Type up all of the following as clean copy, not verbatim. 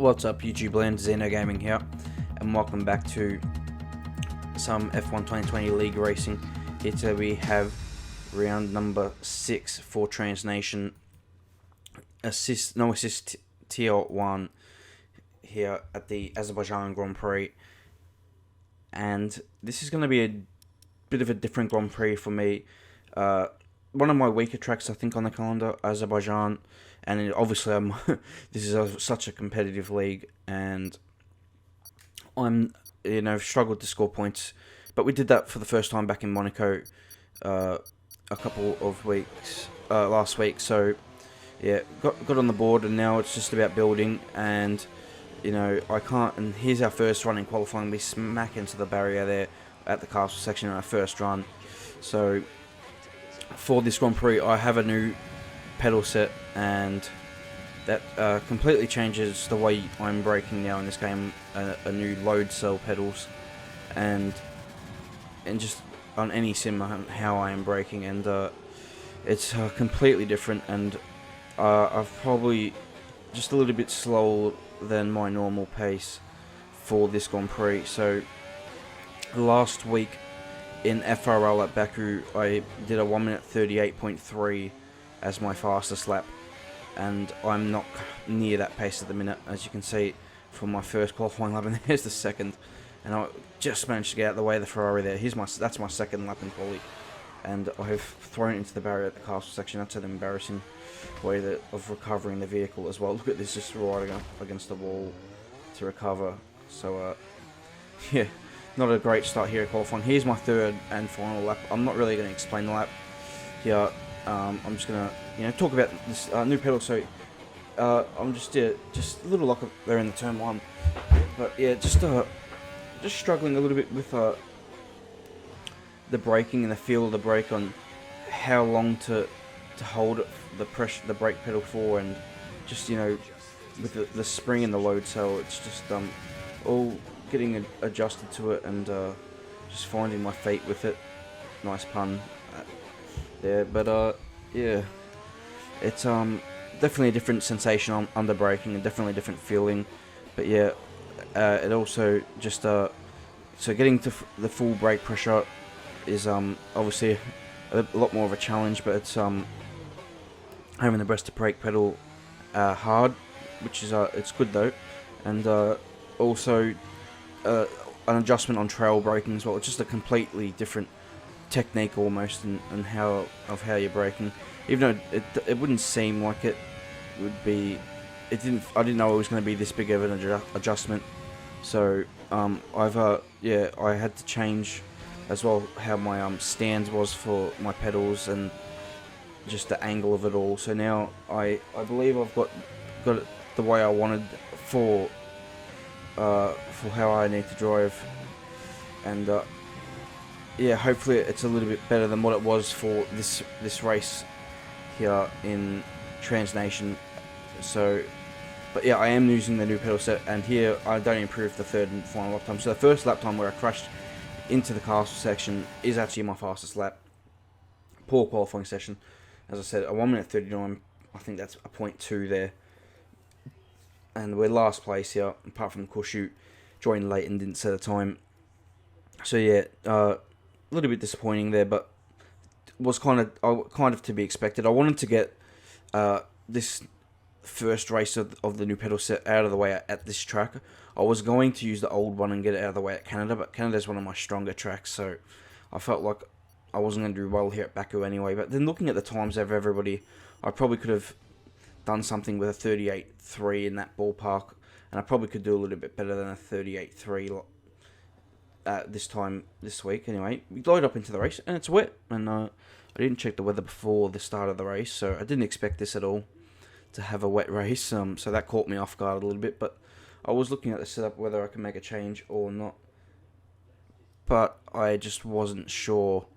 What's up YouTube land, Xeno Gaming here, and welcome back to some F1 2020 League Racing. Here today we have round number 6 for Transnation, no assist tier 1 here at the Azerbaijan Grand Prix. And this is going to be a bit of a different Grand Prix for me. One of my weaker tracks I think on the calendar, Azerbaijan. And obviously, this is such a competitive league, and I'm, struggled to score points. But we did that for the first time back in Monaco, a couple of weeks last week. So, yeah, got on the board, and now it's just about building. And I can't. And here's our first run in qualifying. We smack into the barrier there at the castle section in our first run. So, for this Grand Prix, I have a new pedal set, and that completely changes the way I'm braking now in this game. A new load cell pedals, and just on any sim how I am braking, and it's completely different. And I've probably just a little bit slower than my normal pace for this Grand Prix. So last week in FRL at Baku, I did a 1 minute 38.3 as my fastest lap, and I'm not near that pace at the minute, as you can see from my first qualifying lap, and there's the second, and I just managed to get out of the way of the Ferrari there. That's my second lap in quali, and I have thrown it into the barrier at the castle section. That's an embarrassing way of recovering the vehicle as well. Look at this, just riding up against the wall to recover. So yeah, not a great start here at qualifying. Here's my third and final lap. I'm not really going to explain the lap here. I'm just gonna, talk about this new pedal. So I'm just a little lock up there in the turn one, but yeah, just struggling a little bit with the braking and the feel of the brake, on how long to hold it, the brake pedal for, and just with the spring and the load cell, it's just all getting adjusted to it, and just finding my feet with it. Nice pun there, but yeah, it's definitely a different sensation under braking, and definitely a different feeling. But yeah, it also just so getting to the full brake pressure is obviously a lot more of a challenge, but it's having the breast to brake pedal hard, which is it's good though, and also an adjustment on trail braking as well. It's just a completely different technique almost, and how you're braking, even though it wouldn't seem like it would be. I didn't know it was going to be this big of an adjustment. So I had to change as well how my stance was for my pedals, and just the angle of it all. So now I believe I've got it the way I wanted for how I need to drive, and yeah, hopefully it's a little bit better than what it was for this race here in Transnation. So, but yeah, I am using the new pedal set, and here I don't improve the third and final lap time. So the first lap time where I crashed into the castle section is actually my fastest lap. Poor qualifying session, as I said, a 1 minute 39. I think that's a 0.2 there, and we're last place here, apart from Kushu joined late and didn't set a time. So yeah, a little bit disappointing there, but was kind of to be expected. I wanted to get this first race of the new pedal set out of the way at this track. I was going to use the old one and get it out of the way at Canada, but Canada's one of my stronger tracks, so I felt like I wasn't going to do well here at Baku anyway. But then looking at the times of everybody, I probably could have done something with a 38.3 in that ballpark, and I probably could do a little bit better than a 38.3 this time this week. Anyway, we load up into the race, and it's wet, and I didn't check the weather before the start of the race, so I didn't expect this at all, to have a wet race, so that caught me off guard a little bit. But I was looking at the setup, whether I can make a change or not, but I just wasn't sure.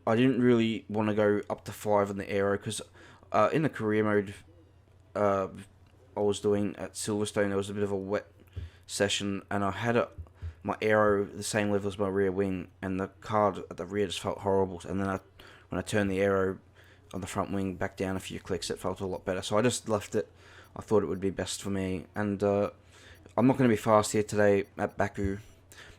I didn't really want to go up to 5 in the aero, because in the career mode I was doing at Silverstone, there was a bit of a wet session, and I had my aero the same level as my rear wing, and the card at the rear just felt horrible. And then when I turned the aero on the front wing back down a few clicks, it felt a lot better. So I just left it I thought it would be best for me. And I'm not going to be fast here today at Baku,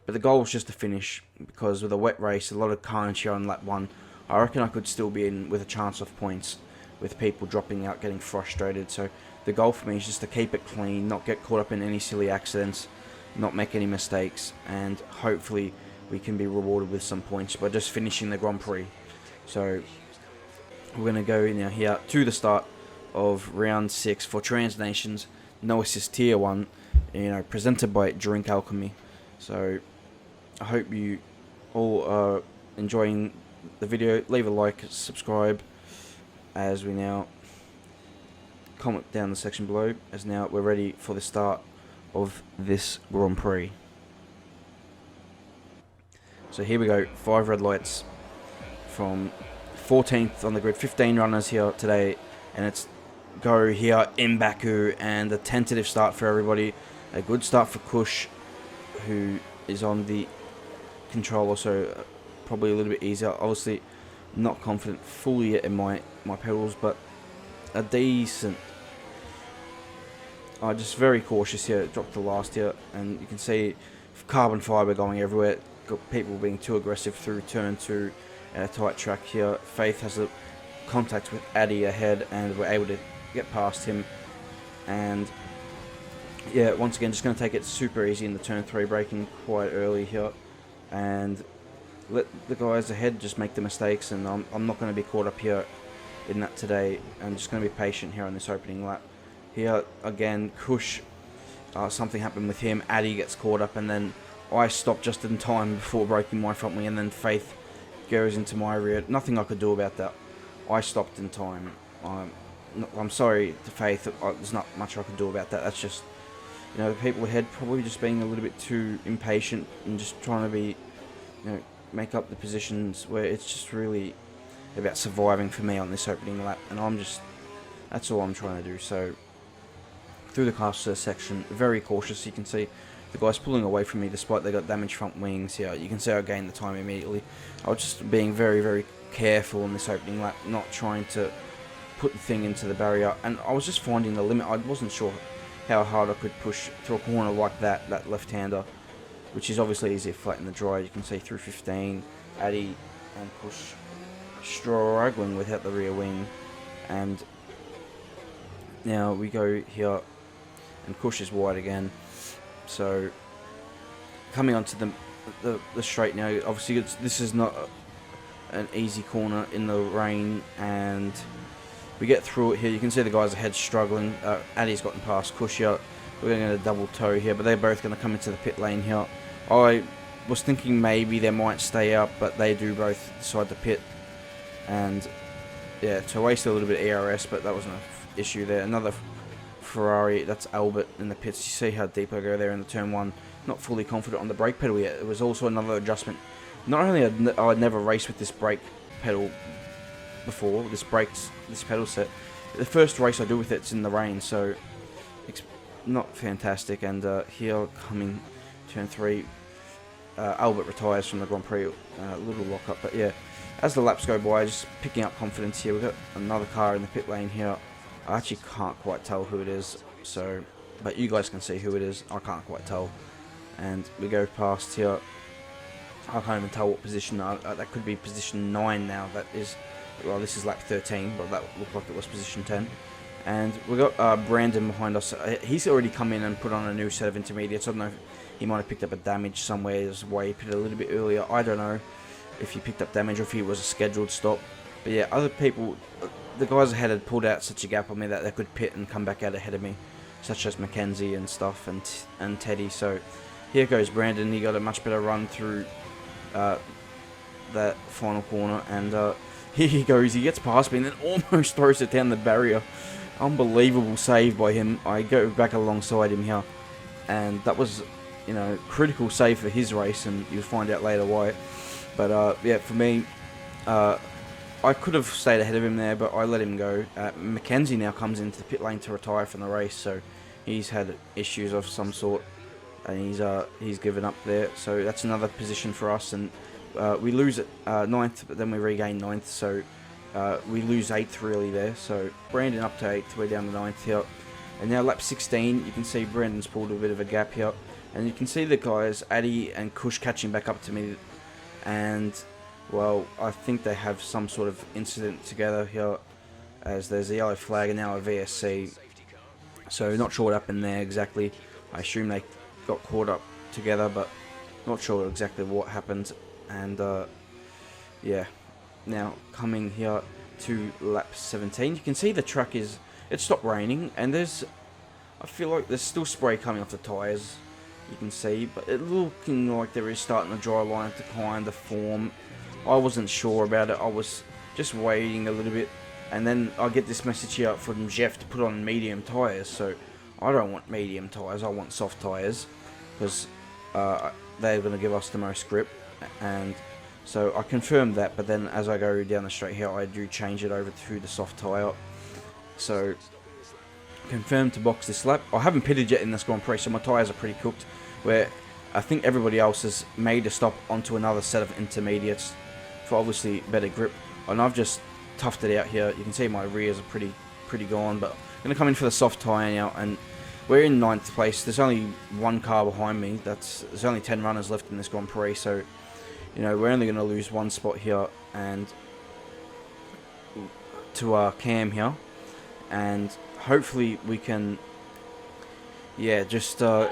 but the goal was just to finish, because with a wet race, a lot of carnage here on lap 1, I reckon I could still be in with a chance of points, with people dropping out, getting frustrated. So the goal for me is just to keep it clean, not get caught up in any silly accidents, not make any mistakes, and hopefully we can be rewarded with some points by just finishing the Grand Prix. So we're going to go now here to the start of round 6 for Trans Nations No Assist Tier 1, presented by Drink Alchemy. So I hope you all are enjoying the video. Leave a like, subscribe, as we now comment down the section below, as now we're ready for the start of this Grand Prix. So here we go, 5 red lights from 14th on the grid, 15 runners here today, and it's go here in Baku, and a tentative start for everybody. A good start for Kush, who is on the controller, so probably a little bit easier. Obviously not confident fully yet in my pedals, but a decent. Just very cautious here. Dropped the last here, and you can see carbon fibre going everywhere. Got people being too aggressive through turn 2 at a tight track here. Faith has a contact with Addy ahead, and we're able to get past him. And yeah, once again, just going to take it super easy in the turn 3, braking quite early here, and let the guys ahead just make the mistakes. And I'm not going to be caught up here in that today. I'm just going to be patient here on this opening lap. Here again, Kush, something happened with him. Addy gets caught up, and then I stopped just in time before breaking my front wing, and then Faith goes into my rear. Nothing I could do about that. I stopped in time. I'm sorry to Faith. There's not much I could do about that. That's just, the people ahead probably just being a little bit too impatient and just trying to be, make up the positions where it's just really about surviving for me on this opening lap. And that's all I'm trying to do. So through the caster section, very cautious. You can see the guys pulling away from me despite they got damaged front wings here. You can see I gained the time immediately. I was just being very, very careful in this opening lap, not trying to put the thing into the barrier. And I was just finding the limit. I wasn't sure how hard I could push through a corner like that left-hander, which is obviously easier flat in the dry. You can see through 15, Addy and Kush struggling without the rear wing. And now we go here, and Kush is wide again. So coming onto the straight now, obviously this is not an easy corner in the rain, and we get through it here. You can see the guys ahead struggling. Addy's gotten past Kush here. We're going to get a double toe here, but they're both going to come into the pit lane here. I was thinking maybe they might stay up, but they do both decide to pit. And yeah, to waste a little bit of ERS, but that wasn't an issue there. Another Ferrari, that's Albert in the pits. You see how deep I go there in the turn 1. Not fully confident on the brake pedal yet. It was also another adjustment. Not only I'd never raced with this brake pedal before, this pedal set. The first race I do with it's in the rain, so it's not fantastic. And here coming turn 3, Albert retires from the Grand Prix. Little lock up, but yeah, as the laps go by, just picking up confidence here. We've got another car in the pit lane here. I actually can't quite tell who it is, so, but you guys can see who it is. I can't quite tell. And we go past here. I can't even tell what position. That could be position 9 now. That is, well, this is lap 13, but that looked like it was position 10. And we got Brandon behind us. He's already come in and put on a new set of intermediates. I don't know if he might have picked up a damage somewhere. There's why he pitted a little bit earlier. I don't know if he picked up damage or if he was a scheduled stop. But yeah, other people, the guys ahead had pulled out such a gap on me that they could pit and come back out ahead of me, such as Mackenzie and stuff, and Teddy. So here goes Brandon. He got a much better run through that final corner, and here he goes. He gets past me and then almost throws it down the barrier. Unbelievable save by him. I go back alongside him here, and that was, critical save for his race, and you'll find out later why. But yeah, for me, I could have stayed ahead of him there, but I let him go. Mackenzie now comes into the pit lane to retire from the race, so he's had issues of some sort, and he's given up there. So that's another position for us, and we lose at 9th, but then we regain 9th, so we lose 8th really there. So Brandon up to 8th, we're down to 9th here. And now lap 16, you can see Brandon's pulled a bit of a gap here. And you can see the guys, Addy and Kush, catching back up to me. And, well, I think they have some sort of incident together here, as there's a yellow flag and now a VSC. So not sure what happened there exactly. I assume they got caught up together, but not sure exactly what happened. And yeah, now coming here to lap 17, you can see the track is, it stopped raining, and I feel like there's still spray coming off the tyres, you can see, but it looking like there is starting a dry line to kind of form. I wasn't sure about it. I was just waiting a little bit, and then I get this message here from Jeff to put on medium tyres. So I don't want medium tyres, I want soft tyres, because they're going to give us the most grip. And so I confirmed that, but then as I go down the straight here, I do change it over to the soft tyre. So confirmed to box this lap. I haven't pitted yet in this Grand Prix, so my tyres are pretty cooked, where I think everybody else has made a stop onto another set of intermediates for obviously better grip. And I've just toughed it out here. You can see my rears are pretty gone, but I'm going to come in for the soft tyre now, and we're in 9th place. There's only one car behind me. There's only 10 runners left in this Grand Prix, so you know, we're only going to lose one spot here, and to Cam here, and hopefully we can, yeah, just pull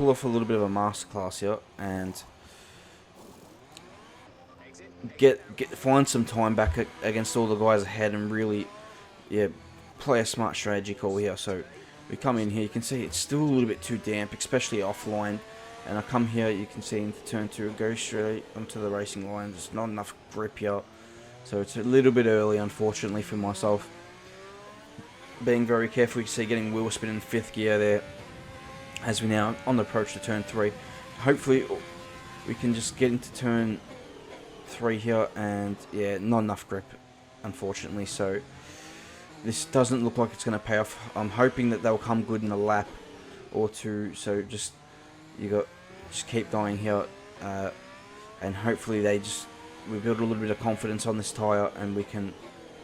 off a little bit of a masterclass here and find some time back against all the guys ahead, and really, yeah, play a smart strategy call here. So we come in here, you can see it's still a little bit too damp, especially offline. And I come here, you can see into turn 2, go straight onto the racing line. There's not enough grip here, so it's a little bit early, unfortunately, for myself. Being very careful, you can see getting wheel spin in 5th gear there, as we now on the approach to turn 3. Hopefully we can just get into turn 3 here, and yeah, not enough grip, unfortunately. So this doesn't look like it's going to pay off. I'm hoping that they'll come good in a lap or two, so just keep going here, and hopefully we build a little bit of confidence on this tyre, and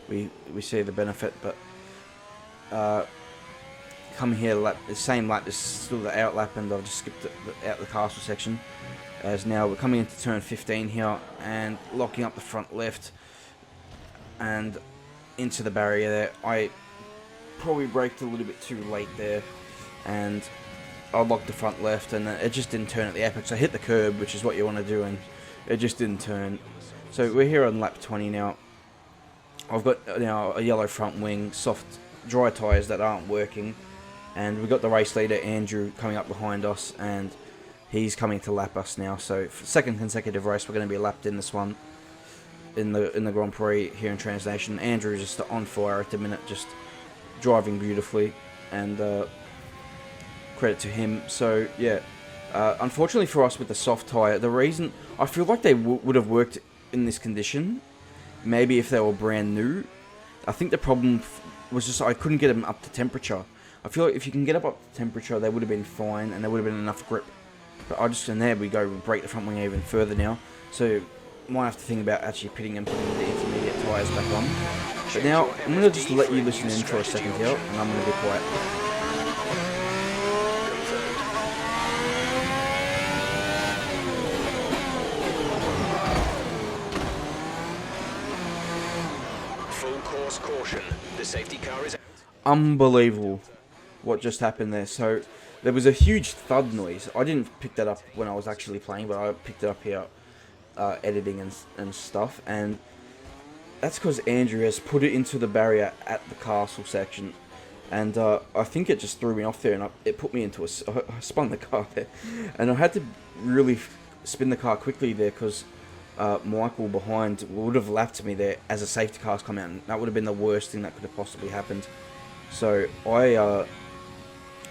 we see the benefit. But come here, the same lap, this is still the out lap, and I've just skipped out the castle section, as now we're coming into turn 15 here and locking up the front left and into the barrier there. I probably braked a little bit too late there, and I locked the front left, and it just didn't turn at the apex. I hit the curb, which is what you want to do, and it just didn't turn. So we're here on lap 20 now. I've got now a yellow front wing, soft dry tyres that aren't working, and we've got the race leader Andrew coming up behind us, and he's coming to lap us now. So for second consecutive race, we're going to be lapped in this one, in the Grand Prix here in Trans Nation. Andrew is just on fire at the minute, just driving beautifully, and credit to him. So yeah, unfortunately for us with the soft tyre, the reason I feel like they would have worked in this condition, maybe if they were brand new. I think the problem was just I couldn't get them up to temperature. I feel like if you can get up to temperature, they would have been fine, and there would have been enough grip. But and there we go, we break the front wing even further now. So might have to think about actually pitting and putting the intermediate tyres back on. But now I'm going to just let you listen in for a second here, and I'm going to be quiet. Caution. The safety car is out. Unbelievable what just happened there. So there was a huge thud noise. I didn't pick that up when I was actually playing, but I picked it up here editing and stuff, and that's because Andrew has put it into the barrier at the castle section, and I think it just threw me off there, and it put me into I spun the car there, and I had to really spin the car quickly there, because Michael behind would have lapped me there as a safety car's come out, and that would have been the worst thing that could have possibly happened. So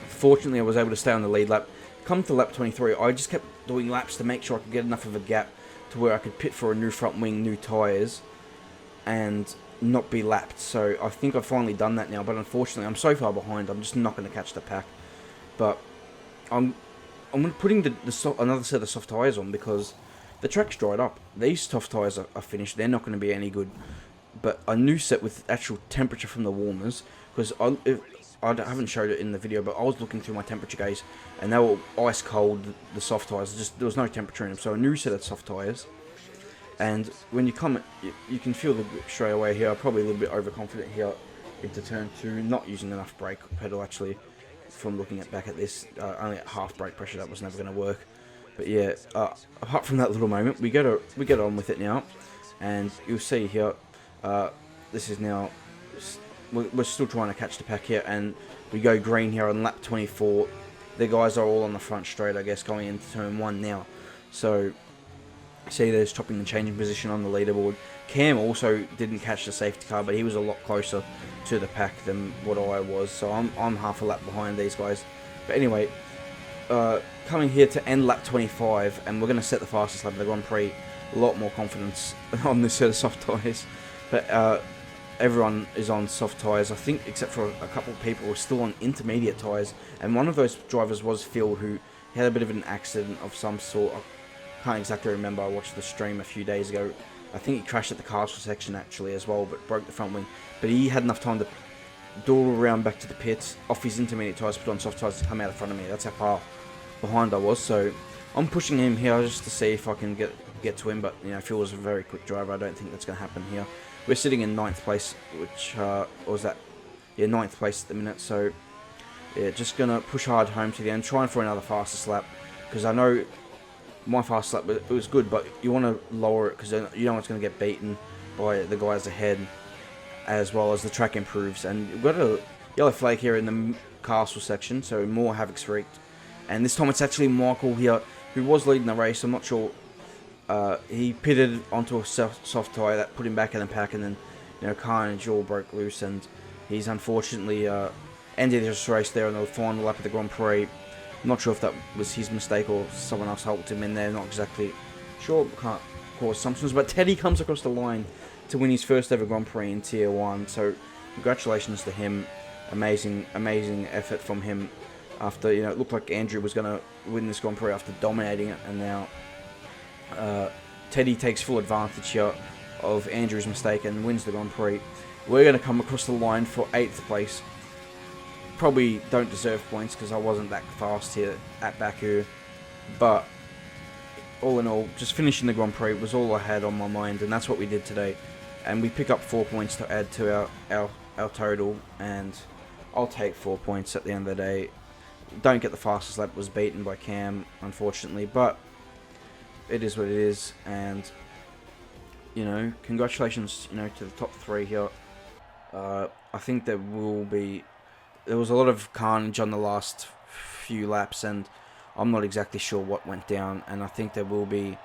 fortunately I was able to stay on the lead lap. Come to lap 23, I just kept doing laps to make sure I could get enough of a gap to where I could pit for a new front wing, new tyres, and not be lapped. So I think I've finally done that now, but unfortunately I'm so far behind, I'm just not going to catch the pack. But I'm putting another set of soft tyres on, because the track's dried up. These soft tyres are finished. They're not going to be any good. But a new set with actual temperature from the warmers, because haven't showed it in the video, but I was looking through my temperature gauge, and they were ice cold. The soft tires, just there was no temperature in them. So a new set of soft tires, and when you come, you can feel the grip straight away here. I'm probably a little bit overconfident here into turn 2, not using enough brake pedal actually. From looking back at this, only at half brake pressure, that was never going to work. But yeah, apart from that little moment, we get on with it now, and you'll see here. This is now. We're still trying to catch the pack here, and we go green here on lap 24. The guys are all on the front straight, I guess, going into turn 1 now. So, see, there's chopping and changing position on the leaderboard. Cam also didn't catch the safety car, but he was a lot closer to the pack than what I was. So I'm half a lap behind these guys. But anyway, coming here to end lap 25, and we're going to set the fastest lap of the Grand Prix. A lot more confidence on this set of soft tyres. But everyone is on soft tyres, I think, except for a couple of people who are still on intermediate tyres. And one of those drivers was Phil, who had a bit of an accident of some sort. I can't exactly remember. I watched the stream a few days ago. I think he crashed at the castle section actually as well, but broke the front wing. But he had enough time to duel around back to the pits, off his intermediate tyres, put on soft tyres to come out in front of me. That's how far behind I was. So I'm pushing him here just to see if I can get to him. But you know, Phil was a very quick driver. I don't think that's going to happen here. We're sitting in 9th place, which was that? Yeah, 9th place at the minute. So yeah, just gonna push hard home to the end, trying for another fastest lap, because I know my fast lap, it was good, but you want to lower it because you know it's going to get beaten by the guys ahead, as well as the track improves. And we've got a yellow flag here in the castle section, so more Havoc's wreaked. And this time it's actually Michael here, who was leading the race. I'm not sure. He pitted onto a soft tyre that put him back in the pack, and then carnage all broke loose, and he's unfortunately ended his race there on the final lap of the Grand Prix. I'm not sure if that was his mistake or someone else helped him in there, not exactly sure, can't cause assumptions. But Teddy comes across the line to win his first ever Grand Prix in Tier 1, so congratulations to him. Amazing effort from him after, it looked like Andrew was going to win this Grand Prix after dominating it, and now Teddy takes full advantage here of Andrew's mistake and wins the Grand Prix. We're going to come across the line for 8th place. Probably don't deserve points because I wasn't that fast here at Baku, but all in all, just finishing the Grand Prix was all I had on my mind, and that's what we did today. And we pick up 4 points to add to our total, and I'll take 4 points at the end of the day. Don't get the fastest lap, was beaten by Cam, unfortunately, but it is what it is. And congratulations to the top 3 here. I think there was a lot of carnage on the last few laps, and I'm not exactly sure what went down, and I think there will be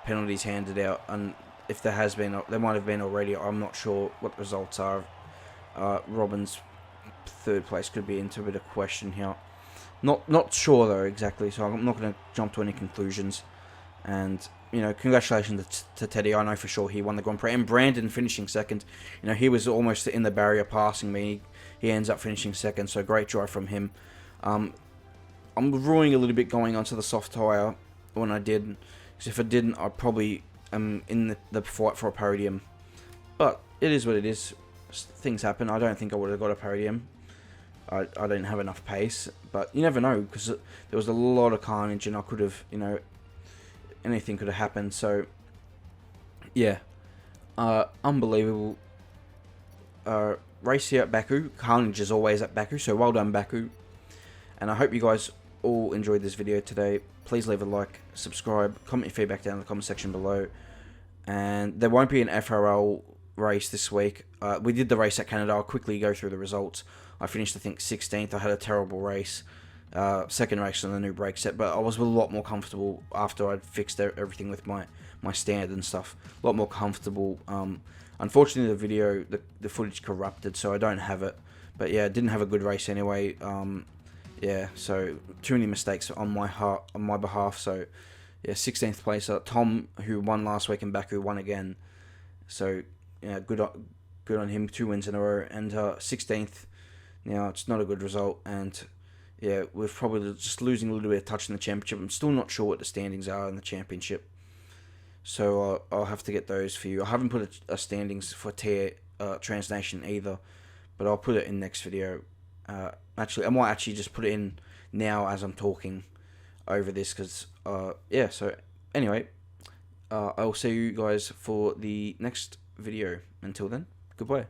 penalties handed out, and if there has been, there might have been already. I'm not sure what the results are. Robin's 3rd place could be into a bit of question here. Not sure though exactly, so I'm not going to jump to any conclusions. And congratulations to Teddy. I know for sure he won the Grand Prix, and Brandon finishing 2nd. He was almost in the barrier passing me. He ends up finishing 2nd, so great drive from him. I'm ruining a little bit going onto the soft tyre when I did, because if I didn't, I probably am in the fight for a podium. But it is what it is. Things happen. I don't think I would have got a podium. I didn't have enough pace, but you never know, because there was a lot of carnage, and I could have, anything could have happened. So yeah, unbelievable race here at Baku. Carnage is always at Baku, so well done, Baku. And I hope you guys all enjoyed this video today. Please leave a like, subscribe, comment your feedback down in the comment section below. And there won't be an FRL race this week. We did the race at Canada. I'll quickly go through the results. I finished, I think, 16th. I had a terrible race. 2nd race on the new brake set, but I was a lot more comfortable after I'd fixed everything with my stand and stuff. A lot more comfortable. Unfortunately, the footage corrupted, so I don't have it. But yeah, I didn't have a good race anyway. Yeah, so too many mistakes on my behalf. So yeah, 16th place. Tom, who won last week in Baku, won again. So yeah, good on him. 2 wins in a row, and 16th. Now it's not a good result, and yeah, we're probably just losing a little bit of touch in the championship. I'm still not sure what the standings are in the championship, so I'll have to get those for you. I haven't put a standings for Transnation either, but I'll put it in next video. Actually, I might actually just put it in now as I'm talking over this, because yeah. So anyway, I'll see you guys for the next video. Until then, goodbye.